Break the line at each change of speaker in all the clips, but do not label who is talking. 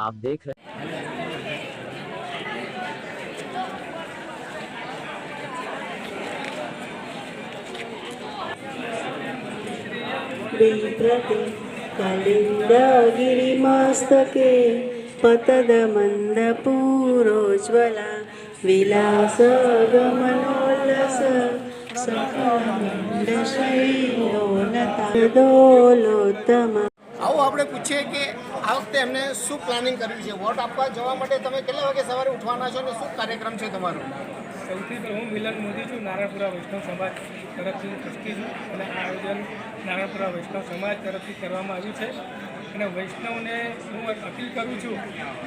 आप देख रहे
बिभ्रते कलिन्दगिरिमस्तके पतदमन्दपूरोज्ज्वला विलासगमनोल्लस सकलमण्डशैलोलता
આવો આપણે પૂછીએ કે આ વખતે એમને શું પ્લાનિંગ કર્યું છે? વોટ આપવા જવા માટે તમે કેટલા વાગે સવારે ઉઠવાના છો અને શું કાર્યક્રમ છે તમારો?
સૌથી પહેલાં હું મિલન મોદી છું, નારાયણપુરા વૈષ્ણવ સમાજ તરફથી ટ્રસ્ટી છું અને આ આયોજન નારાયણપુરા વૈષ્ણવ સમાજ તરફથી કરવામાં આવ્યું છે. અને વૈષ્ણવને હું અપીલ કરું છું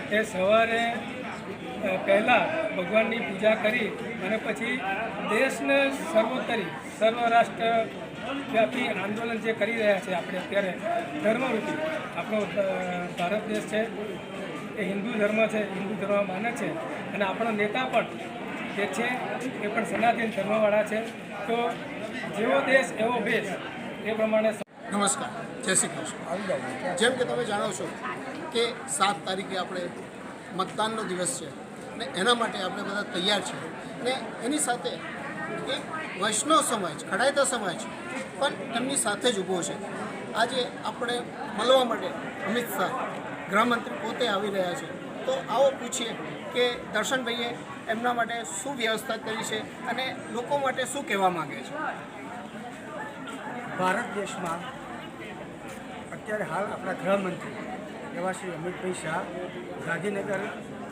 કે સવારે પહેલાં ભગવાનની પૂજા કરી અને પછી દેશને સર્વોત્તરી સર્વરાષ્ટ્ર વ્યાપી આંદોલન જે કરી રહ્યા છે આપણે અત્યારે ધર્મરૂપી આપણો ભારત દેશ છે એ હિન્દુ ધર્મ છે, હિન્દુ ધર્મ માને છે અને આપણો નેતા પણ જે છે એ પણ સનાતન ધર્મવાળા છે. તો જેવો દેશ એવો ભેસ એ પ્રમાણે.
નમસ્કાર, જય શ્રી કૃષ્ણ. જેમ કે તમે જાણો છો કે 7 તારીખે આપણે મતદાનનો દિવસ છે અને એના માટે આપણે બધા તૈયાર છીએ અને એની સાથે એક વૈષ્ણવ સમાજ, ખડાયતા સમાજ પણ એમની સાથે જ ઊભો છે. આજે આપણે મળવા માટે અમિત શાહ ગૃહમંત્રી પોતે આવી રહ્યા છે. તો આવો પૂછીએ કે દર્શનભાઈએ એમના માટે શું વ્યવસ્થા કરી છે અને લોકો માટે શું કહેવા માગે છે.
ભારત દેશમાં અત્યારે હાલ આપણા ગૃહમંત્રી એવા શ્રી અમિતભાઈ શાહ ગાંધીનગર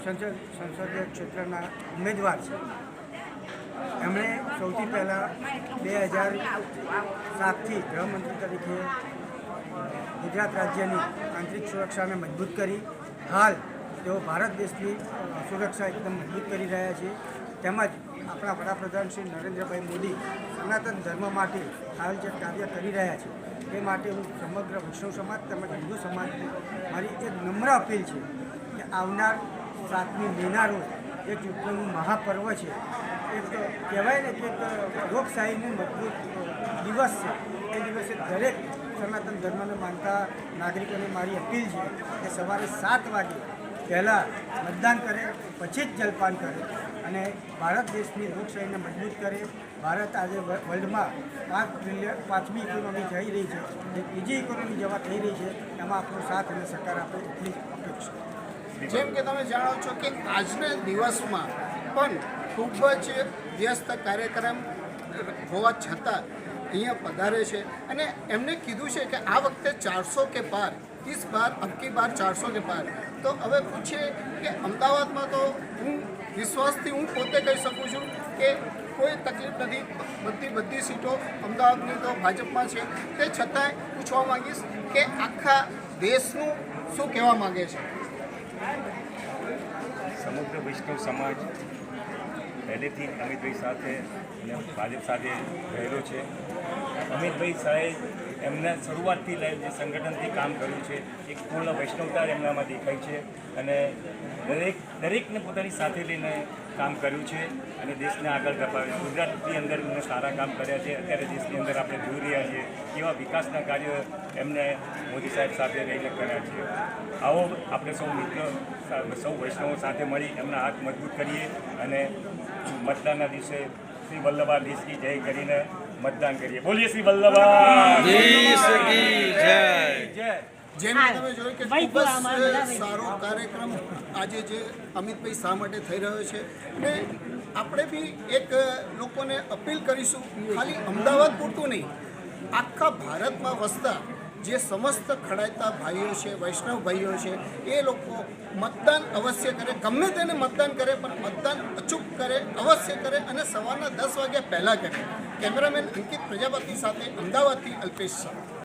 સંસદીય ક્ષેત્રના ઉમેદવાર છે. એમણે સૌથી પહેલાં 2007થી ગૃહમંત્રી તરીકે ગુજરાત રાજ્યની આંતરિક સુરક્ષાને મજબૂત કરી હાલ તેઓ ભારત દેશની સુરક્ષા એકદમ મજબૂત કરી રહ્યા છે. તેમજ આપણા વડાપ્રધાન શ્રી નરેન્દ્રભાઈ મોદી સનાતન ધર્મ માટે હાલ જે કાર્ય કરી રહ્યા છે તે માટે હું સમગ્ર વૈષ્ણવ સમાજ તેમજ હિન્દુ સમાજની મારી એક નમ્ર અપીલ છે કે આવનાર 7મી મેના રોજ એક ચૂંટણીનું મહાપર્વ છે. એક કહેવાય ને કે લોકશાહીનું મજબૂત દિવસ છે. એ દિવસે દરેક સનાતન ધર્મને માનતા નાગરિકોને મારી અપીલ છે કે સવારે 7 વાગે પહેલાં મતદાન કરે, પછી જ જલપાન કરે અને ભારત દેશની લોકશાહીને મજબૂત કરે. ભારત આજે વર્લ્ડમાં 5મી ઇકોનોમી જઈ રહી છે, જે ત્રીજી ઇકોનોમી જવા થઈ રહી છે. એમાં આપણો સાથ અને સહકાર આપે એટલી જ અપેક્ષા.
જેમ કે તમે જાણો છો કે આજના દિવસમાં પણ ખૂબ જ વ્યસ્ત કાર્યક્રમ હોવા છતાં અહીંયા પધારે છે અને એમને કીધું છે કે આ વખતે 400 કે પાર, इस बार अब की बार 400 के पार. तो હવે પૂછીએ કે અમદાવાદમાં તો હું વિશ્વાસથી હું પોતે કહી શકું છું કે કોઈ તકલીફ નથી. બધી સીટો અમદાવાદની તો ભાજપમાં છે. તે છતાંય પૂછવા માંગીશ કે આખા દેશનું શું કહેવા માંગે છે.
સમગ્ર વૈષ્ણવ સમાજ પહેલેથી અમિતભાઈ સાથે અને ભાજપ સાથે રહેલો છે. અમિતભાઈ શાહે એમના શરૂઆતથી લઈ જે સંગઠનથી કામ કર્યું છે, એક પૂર્ણ વૈષ્ણવતા એમનામાં દેખાય છે અને દરેકને પોતાની સાથે લઈને કામ કર્યું છે અને દેશને આગળ ધપાવ્યો. ગુજરાતની અંદર એમને સારા કામ કર્યા છે. અત્યારે દેશની અંદર આપણે જોઈ રહ્યા છીએ કેવા વિકાસના કાર્યો એમને મોદી સાહેબ સાથે રહીને કર્યા છે. આવો આપણે સૌ મિત્રો, સૌ વૈષ્ણવો સાથે મળી એમના હાથ મજબૂત કરીએ અને મતદાનના દિવસે શ્રી વલ્લભાધીશ કી જય કરીને મતદાન કરીએ. બોલીએ શ્રી વલ્લભાધીશ કી જય.
જેમ કે તમે જોયું કે ખૂબ જ સારો કાર્યક્રમ આજે જે અમિતભાઈ શા માટે થઈ રહ્યો છે અને આપણે બી એક લોકોને અપીલ કરીશું, ખાલી અમદાવાદ પૂરતું નહીં, આખા ભારતમાં વસતા જે સમસ્ત ખડાયતા ભાઈઓ છે, વૈષ્ણવ ભાઈઓ છે, એ લોકો મતદાન અવશ્ય કરે. ગમે તેને મતદાન કરે પણ મતદાન અચૂક કરે, અવશ્ય કરે અને સવારના 10 વાગ્યા પહેલાં કરે. કેમેરામેન અંકિત પ્રજાપતિ સાથે અમદાવાદથી અલ્પેશ શાહ.